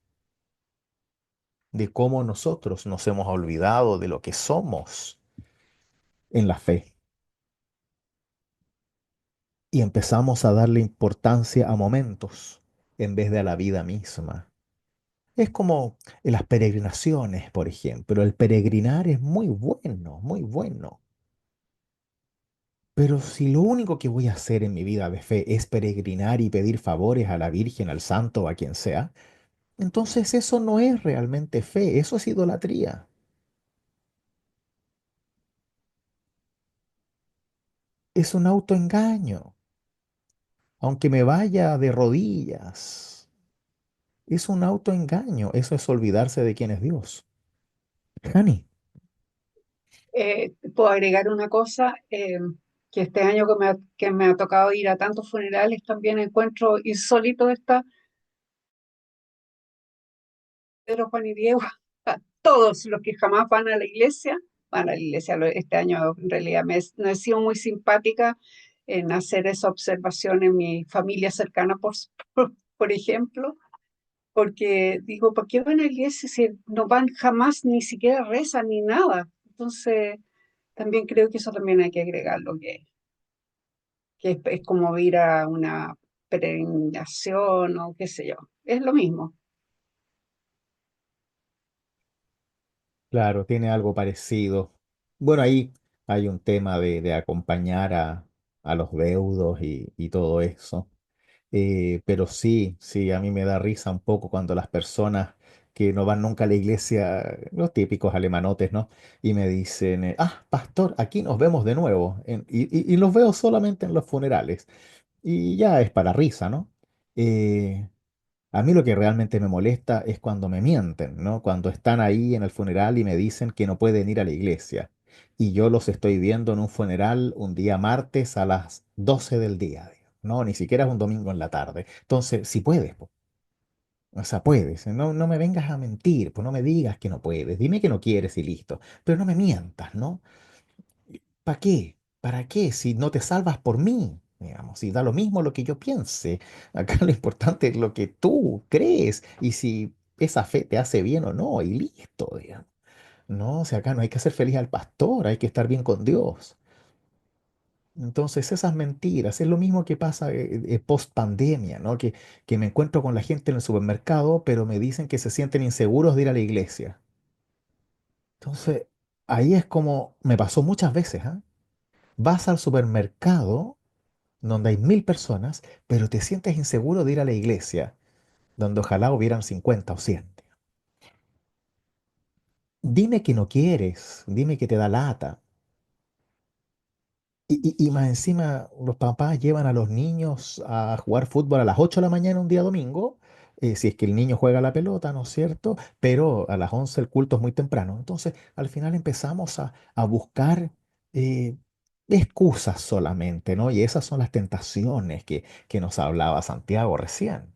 de cómo nosotros nos hemos olvidado de lo que somos en la fe. Y empezamos a darle importancia a momentos en vez de a la vida misma. Es como en las peregrinaciones, por ejemplo. El peregrinar es muy bueno, muy bueno. Pero si lo único que voy a hacer en mi vida de fe es peregrinar y pedir favores a la Virgen, al santo o a quien sea, entonces eso no es realmente fe, eso es idolatría. Es un autoengaño, aunque me vaya de rodillas. Es un autoengaño, eso es olvidarse de quién es Dios. Hani, Puedo agregar una cosa, que este año que me ha tocado ir a tantos funerales, también encuentro insólito esta, Pedro, Juan y Diego, a todos los que jamás van a la iglesia, van a la iglesia. Este año en realidad no he sido muy simpática en hacer esa observación en mi familia cercana, por ejemplo, porque digo, ¿por qué van a la iglesia si no van jamás, ni siquiera rezan ni nada? Entonces, también creo que eso también hay que agregarlo, que es como ir a una peregrinación o qué sé yo. Es lo mismo. claro, tiene algo parecido. Bueno, ahí hay un tema de acompañar a los deudos y todo eso. Pero sí, sí, a mí me da risa un poco cuando las personas que no van nunca a la iglesia, los típicos alemanotes, ¿no? Y me dicen, pastor, aquí nos vemos de nuevo. Y los veo solamente en los funerales. Y ya es para risa, ¿no? Eh, a mí lo que realmente me molesta es cuando me mienten, ¿no? Cuando están ahí en el funeral y me dicen que no pueden ir a la iglesia. Y yo los estoy viendo en un funeral un día martes a las 12 del día, digo, ¿no? Ni siquiera es un domingo en la tarde. Entonces, si puedes, po. O sea, puedes. No, no me vengas a mentir, pues no me digas que no puedes. Dime que no quieres y listo. Pero no me mientas, ¿no? ¿Para qué? ¿Para qué? Si no te salvas por mí, digamos, si da lo mismo lo que yo piense. Acá lo importante es lo que tú crees y si esa fe te hace bien o no, y listo, digamos. No, o sea, acá no hay que hacer feliz al pastor, hay que estar bien con Dios. Entonces, esas mentiras, es lo mismo que pasa post pandemia, ¿no? Que me encuentro con la gente en el supermercado, pero me dicen que se sienten inseguros de ir a la iglesia. Entonces, ahí es como me pasó muchas veces, ¿ah? Vas al supermercado donde hay 1000 personas, pero te sientes inseguro de ir a la iglesia, donde ojalá hubieran 50 o 100. Dime que no quieres, dime que te da lata. Y más encima, los papás llevan a los niños a jugar fútbol a las 8 de la mañana un día domingo, si es que el niño juega la pelota, ¿no es cierto? Pero a las 11 el culto es muy temprano. Entonces, al final empezamos a buscar eh, excusas solamente, ¿no? Y esas son las tentaciones que nos hablaba Santiago recién.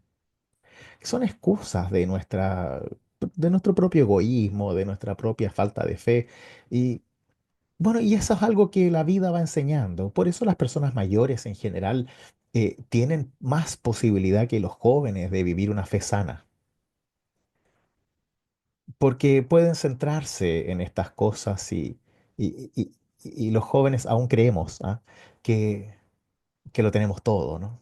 Son excusas de nuestro propio egoísmo, de nuestra propia falta de fe. Y bueno, y eso es algo que la vida va enseñando. Por eso las personas mayores en general tienen más posibilidad que los jóvenes de vivir una fe sana, porque pueden centrarse en estas cosas y, y- y los jóvenes aún creemos, que, que lo tenemos todo, ¿no?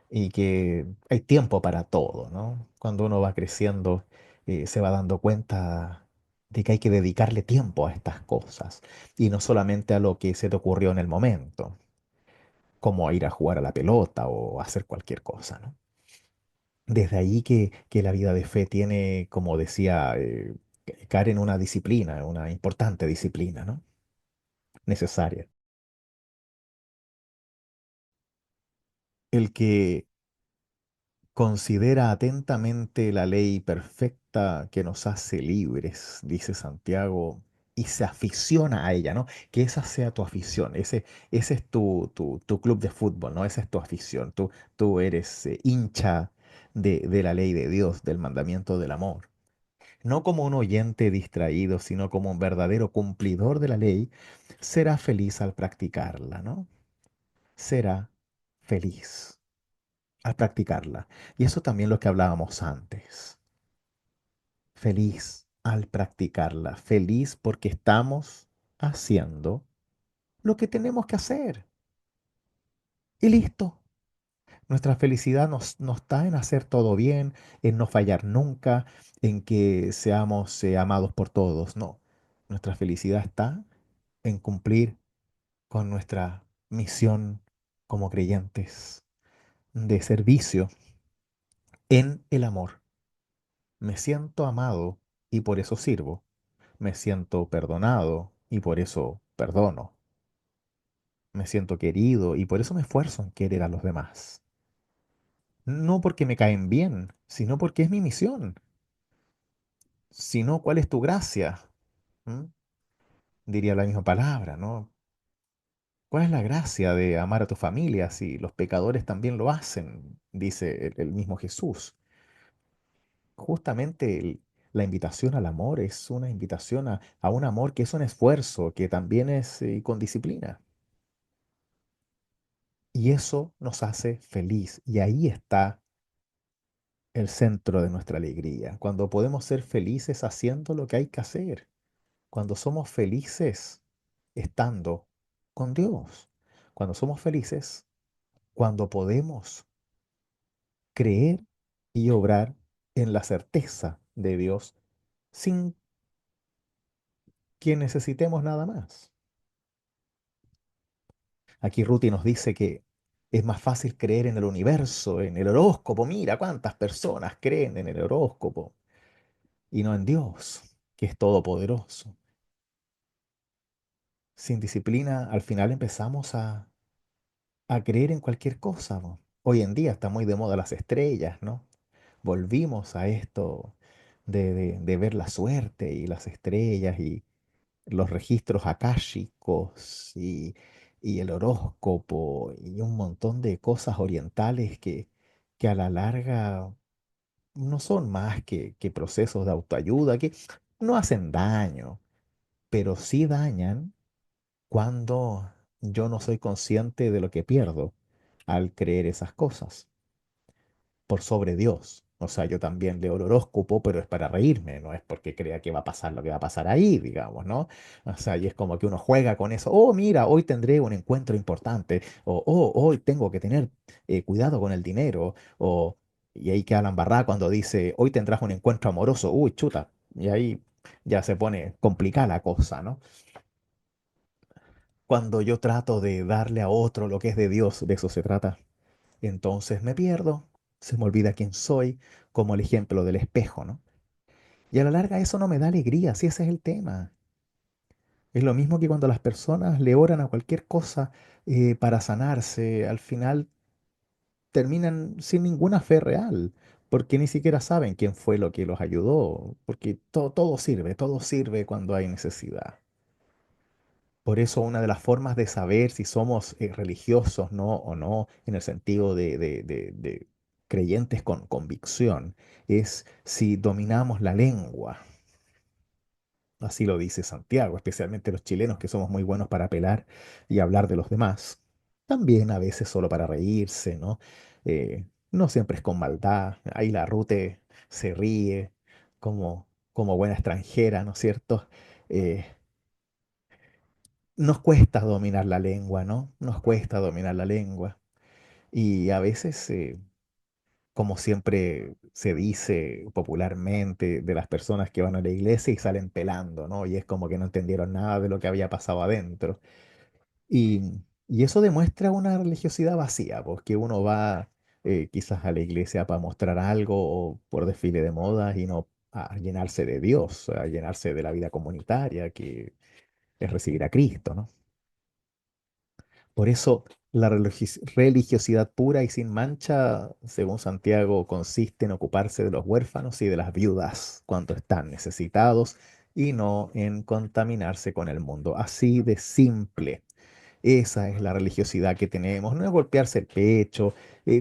Y que hay tiempo para todo, ¿no? Cuando uno va creciendo, se va dando cuenta de que hay que dedicarle tiempo a estas cosas y no solamente a lo que se te ocurrió en el momento, como ir a jugar a la pelota o hacer cualquier cosa, ¿no? Desde ahí que la vida de fe tiene, como decía Karen, una disciplina, una importante disciplina, ¿no? Necesaria. El que considera atentamente la ley perfecta que nos hace libres, dice Santiago, y se aficiona a ella, ¿no? Que esa sea tu afición, ese es tu club de fútbol, ¿no? Esa es tu afición, tú eres hincha de la ley de Dios, del mandamiento del amor. No como un oyente distraído, sino como un verdadero cumplidor de la ley, será feliz al practicarla, ¿no? Será feliz al practicarla. Y eso también lo que hablábamos antes. Feliz al practicarla. Feliz porque estamos haciendo lo que tenemos que hacer. Y listo. Nuestra felicidad no está en hacer todo bien, en no fallar nunca, en que seamos amados por todos. No. Nuestra felicidad está en cumplir con nuestra misión como creyentes de servicio en el amor. Me siento amado y por eso sirvo. Me siento perdonado y por eso perdono. Me siento querido y por eso me esfuerzo en querer a los demás. No porque me caen bien, sino porque es mi misión. Sino, ¿cuál es tu gracia? ¿Mm? Diría la misma palabra, ¿no? ¿Cuál es la gracia de amar a tu familia si los pecadores también lo hacen? Dice el mismo Jesús. Justamente la invitación al amor es una invitación a un amor que es un esfuerzo, que también es con disciplina. Y eso nos hace feliz. Y ahí está el centro de nuestra alegría. Cuando podemos ser felices haciendo lo que hay que hacer. Cuando somos felices estando con Dios. Cuando somos felices, cuando podemos creer y obrar en la certeza de Dios sin que necesitemos nada más. Aquí Ruti nos dice que es más fácil creer en el universo, en el horóscopo. Mira cuántas personas creen en el horóscopo. y no en Dios, que es todopoderoso. Sin disciplina, al final empezamos a creer en cualquier cosa, ¿no? Hoy en día está muy de moda las estrellas, ¿no? Volvimos a esto de ver la suerte y las estrellas y los registros akáshicos y el horóscopo y un montón de cosas orientales que a la larga no son más que procesos de autoayuda, que no hacen daño, pero sí dañan cuando yo no soy consciente de lo que pierdo al creer esas cosas por sobre Dios. O sea, yo también leo el horóscopo, pero es para reírme, no es porque crea que va a pasar lo que va a pasar ahí, digamos, ¿no? O sea, y es como que uno juega con eso. Oh, mira, hoy tendré un encuentro importante. O, oh, hoy tengo que tener cuidado con el dinero. O, y ahí queda la embarrada cuando dice, hoy tendrás un encuentro amoroso. Uy, chuta. Y ahí ya se pone complicada la cosa, ¿no? Cuando yo trato de darle a otro lo que es de Dios, de eso se trata. Entonces me pierdo, se me olvida quién soy, como el ejemplo del espejo, ¿no? Y a la larga eso no me da alegría, si ese es el tema. Es lo mismo que cuando las personas le oran a cualquier cosa para sanarse, al final terminan sin ninguna fe real, porque ni siquiera saben quién fue lo que los ayudó, porque todo sirve cuando hay necesidad. Por eso una de las formas de saber si somos religiosos no o no, en el sentido de creyentes con convicción, es si dominamos la lengua. Así lo dice Santiago, especialmente los chilenos que somos muy buenos para apelar y hablar de los demás. También a veces solo para reírse, ¿no? No siempre es con maldad. Ahí la Rute se ríe como buena extranjera, ¿no es cierto? Eh, Nos cuesta dominar la lengua, ¿no? Nos cuesta dominar la lengua. Y a veces, como siempre se dice popularmente de las personas que van a la iglesia y salen pelando, ¿no? Y es como que no entendieron nada de lo que había pasado adentro. Y eso demuestra una religiosidad vacía, porque uno va quizás a la iglesia para mostrar algo o por desfile de modas y no a llenarse de Dios, a llenarse de la vida comunitaria, que es recibir a Cristo, ¿no? Por eso la religiosidad pura y sin mancha, según Santiago, consiste en ocuparse de los huérfanos y de las viudas cuando están necesitados y no en contaminarse con el mundo. Así de simple. Esa es la religiosidad que tenemos, no es golpearse el pecho,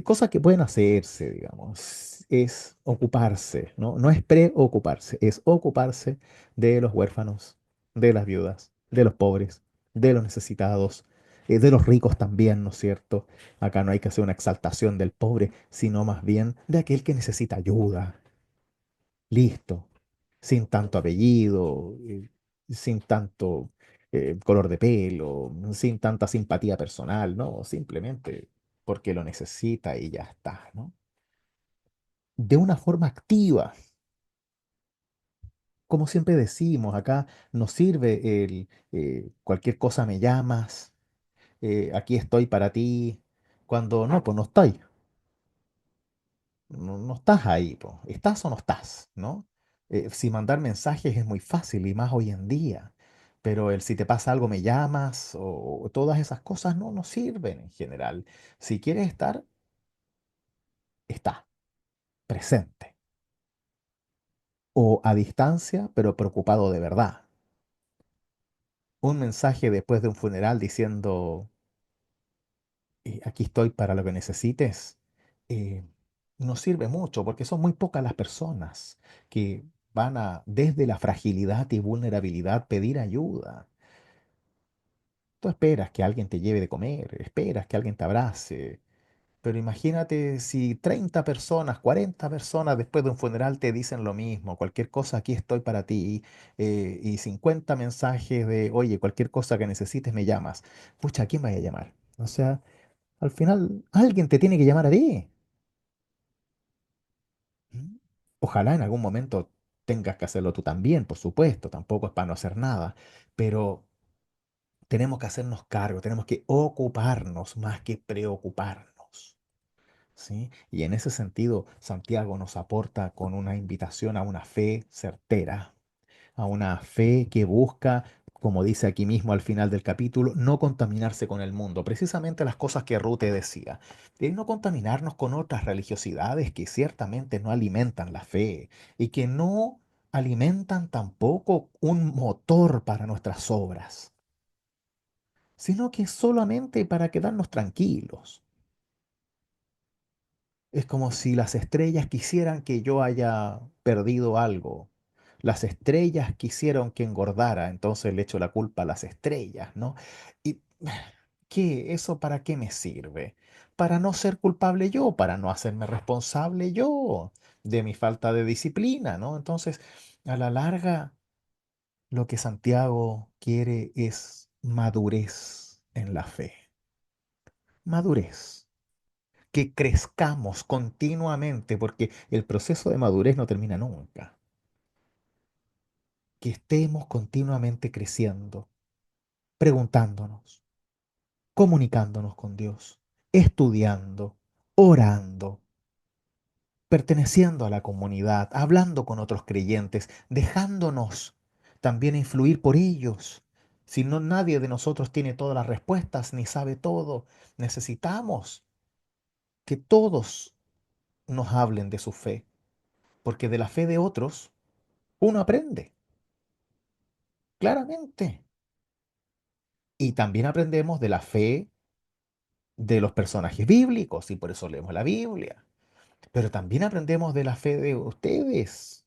cosas que pueden hacerse, digamos, es ocuparse, ¿no? No es preocuparse, es ocuparse de los huérfanos, de las viudas, de los pobres, de los necesitados, de los ricos también, ¿no es cierto? Acá no hay que hacer una exaltación del pobre, sino más bien de aquel que necesita ayuda. Listo, sin tanto apellido, sin tanto color de pelo, sin tanta simpatía personal, ¿no? Simplemente porque lo necesita y ya está, ¿no? De una forma activa, como siempre decimos, acá nos sirve el cualquier cosa me llamas, aquí estoy para ti, cuando no, pues no estoy. No estás ahí, po. ¿Estás o no estás? ¿No? Si mandar mensajes es muy fácil y más hoy en día, pero el si te pasa algo me llamas o todas esas cosas no sirven en general. Si quieres estar, está, presente o a distancia, pero preocupado de verdad. Un mensaje después de un funeral diciendo aquí estoy para lo que necesites, eh, no sirve mucho porque son muy pocas las personas que van a, desde la fragilidad y vulnerabilidad, pedir ayuda. Tú esperas que alguien te lleve de comer, esperas que alguien te abrace, pero imagínate si 30 personas, 40 personas después de un funeral te dicen lo mismo, cualquier cosa, aquí estoy para ti, y 50 mensajes de, oye, cualquier cosa que necesites me llamas. Pucha, ¿a quién vaya a llamar? O sea, al final, alguien te tiene que llamar a ti. ¿Mm? Ojalá en algún momento tengas que hacerlo tú también, por supuesto, tampoco es para no hacer nada, pero tenemos que hacernos cargo, tenemos que ocuparnos más que preocuparnos. ¿sí? Y en ese sentido, Santiago nos aporta con una invitación a una fe certera, a una fe que busca, como dice aquí mismo al final del capítulo, no contaminarse con el mundo. Precisamente las cosas que Rute decía, de no contaminarnos con otras religiosidades que ciertamente no alimentan la fe y que no alimentan tampoco un motor para nuestras obras, sino que solamente para quedarnos tranquilos. Es como si las estrellas quisieran que yo haya perdido algo. Las estrellas quisieron que engordara, entonces le echo la culpa a las estrellas, ¿no? ¿Y qué? ¿Eso para qué me sirve? Para no ser culpable yo, para no hacerme responsable yo de mi falta de disciplina, ¿no? Entonces, a la larga, lo que Santiago quiere es madurez en la fe. Madurez, que crezcamos continuamente, porque el proceso de madurez no termina nunca. Que estemos continuamente creciendo, preguntándonos, comunicándonos con Dios, estudiando, orando, perteneciendo a la comunidad, hablando con otros creyentes, dejándonos también influir por ellos. Si no, nadie de nosotros tiene todas las respuestas ni sabe todo, necesitamos que todos nos hablen de su fe, porque de la fe de otros uno aprende, claramente. Y también aprendemos de la fe de los personajes bíblicos, y por eso leemos la Biblia. Pero también aprendemos de la fe de ustedes,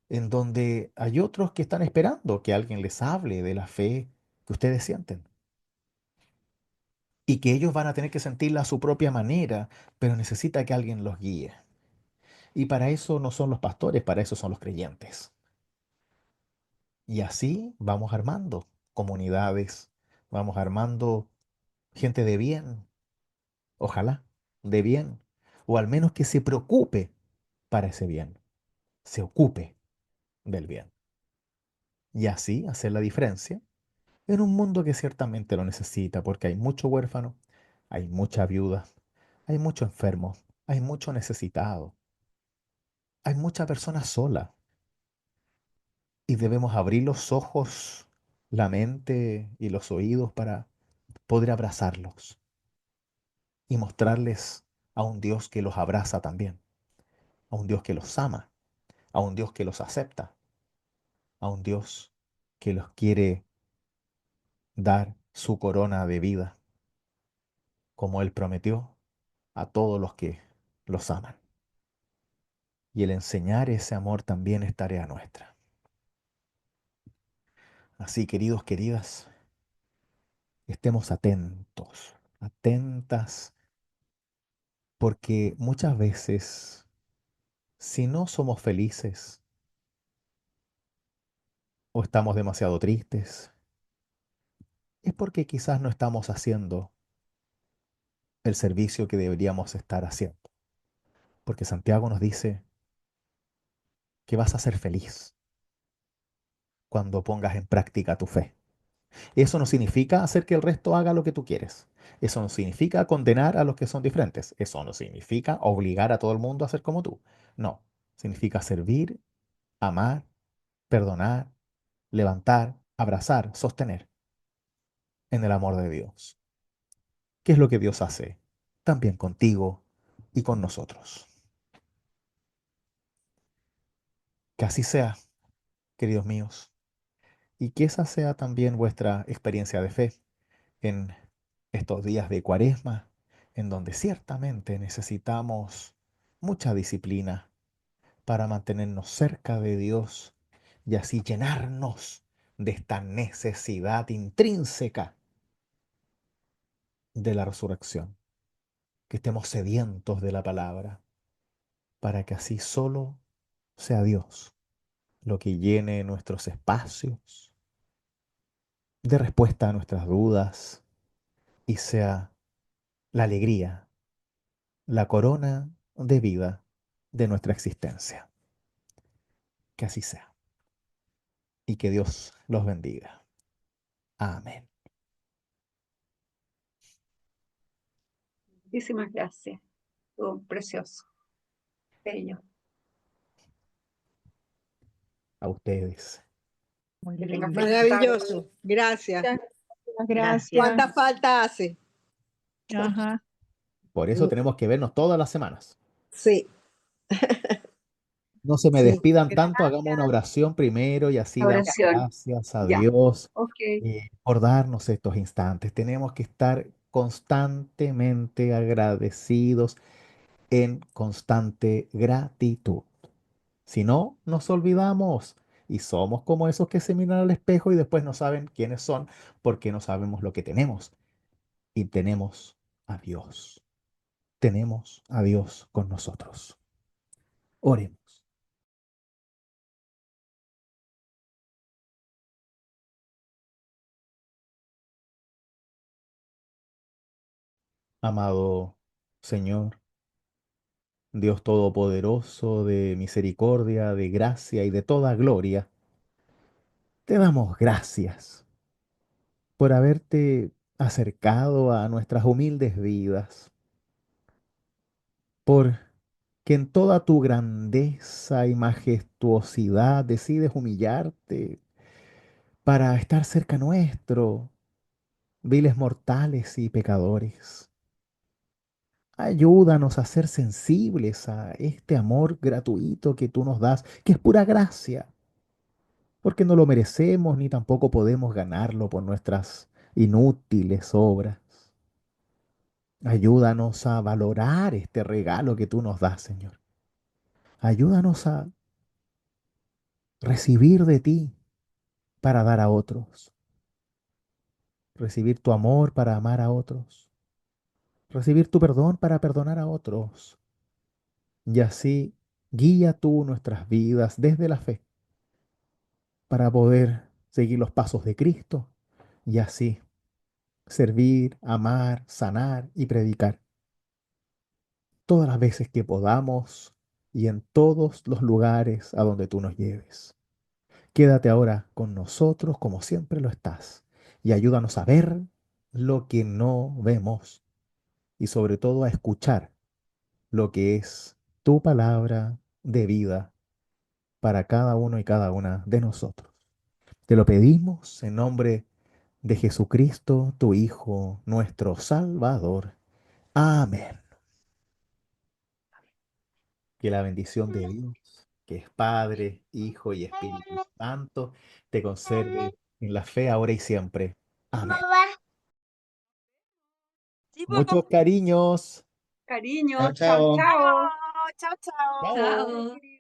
en donde hay otros que están esperando que alguien les hable de la fe que ustedes sienten. Y que ellos van a tener que sentirla a su propia manera, pero necesita que alguien los guíe. Y para eso no son los pastores, para eso son los creyentes. Y así vamos armando comunidades, vamos armando gente de bien, ojalá, de bien, o al menos que se preocupe para ese bien, se ocupe del bien. Y así hacer la diferencia en un mundo que ciertamente lo necesita, porque hay mucho huérfano, hay mucha viuda, hay mucho enfermo, hay mucho necesitado, hay mucha persona sola, y debemos abrir los ojos, la mente y los oídos para poder abrazarlos y mostrarles a un Dios que los abraza también, a un Dios que los ama, a un Dios que los acepta, a un Dios que los quiere dar su corona de vida, como Él prometió a todos los que los aman. Y el enseñar ese amor también es tarea nuestra. Así, queridos, queridas, estemos atentos, atentas, porque muchas veces, si no somos felices o estamos demasiado tristes, es porque quizás no estamos haciendo el servicio que deberíamos estar haciendo. Porque Santiago nos dice que vas a ser feliz cuando pongas en práctica tu fe. Eso no significa hacer que el resto haga lo que tú quieres. Eso no significa condenar a los que son diferentes. Eso no significa obligar a todo el mundo a ser como tú. No, significa servir, amar, perdonar, levantar, abrazar, sostener en el amor de Dios. ¿Qué es lo que Dios hace? También contigo y con nosotros. Que así sea, queridos míos, y que esa sea también vuestra experiencia de fe en estos días de Cuaresma, en donde ciertamente necesitamos mucha disciplina para mantenernos cerca de Dios y así llenarnos de esta necesidad intrínseca de la resurrección, que estemos sedientos de la palabra, para que así solo sea Dios lo que llene nuestros espacios de respuesta a nuestras dudas y sea la alegría, la corona de vida de nuestra existencia. Que así sea y que Dios los bendiga. Amén. Muchísimas gracias. Estuvo precioso, bello. A ustedes. Muy Que tengan lindo. feliz tarde. Maravilloso. Gracias. Gracias. ¿Cuánta falta hace? Ajá. Por eso tenemos que vernos todas las semanas. Sí, No se me sí. despidan tanto, hagamos una oración primero y así damos Oración. gracias a Ya. Dios Ok. por darnos estos instantes. Tenemos que estar constantemente agradecidos en constante gratitud. Si no, nos olvidamos y somos como esos que se miran al espejo y después no saben quiénes son porque no sabemos lo que tenemos. Y tenemos a Dios. Tenemos a Dios con nosotros. Oremos. Amado Señor, Dios Todopoderoso, de misericordia, de gracia y de toda gloria, te damos gracias por haberte acercado a nuestras humildes vidas, por que en toda tu grandeza y majestuosidad decides humillarte para estar cerca nuestro, viles mortales y pecadores. Ayúdanos a ser sensibles a este amor gratuito que tú nos das, que es pura gracia, porque no lo merecemos ni tampoco podemos ganarlo por nuestras inútiles obras. Ayúdanos a valorar este regalo que tú nos das, Señor. Ayúdanos a recibir de ti para dar a otros, recibir tu amor para amar a otros, recibir tu perdón para perdonar a otros. Y así guía tú nuestras vidas desde la fe para poder seguir los pasos de Cristo y así servir, amar, sanar y predicar todas las veces que podamos y en todos los lugares a donde tú nos lleves. Quédate ahora con nosotros como siempre lo estás y ayúdanos a ver lo que no vemos y sobre todo a escuchar lo que es tu palabra de vida para cada uno y cada una de nosotros. Te lo pedimos en nombre de Jesucristo, tu Hijo, nuestro Salvador. Amén. Que la bendición de Dios, que es Padre, Hijo y Espíritu Santo, te conserve en la fe ahora y siempre. Amén. Muchos cariños. Cariño. Chao, Chao, chao. chao. Chao, chao. Chao. Chao.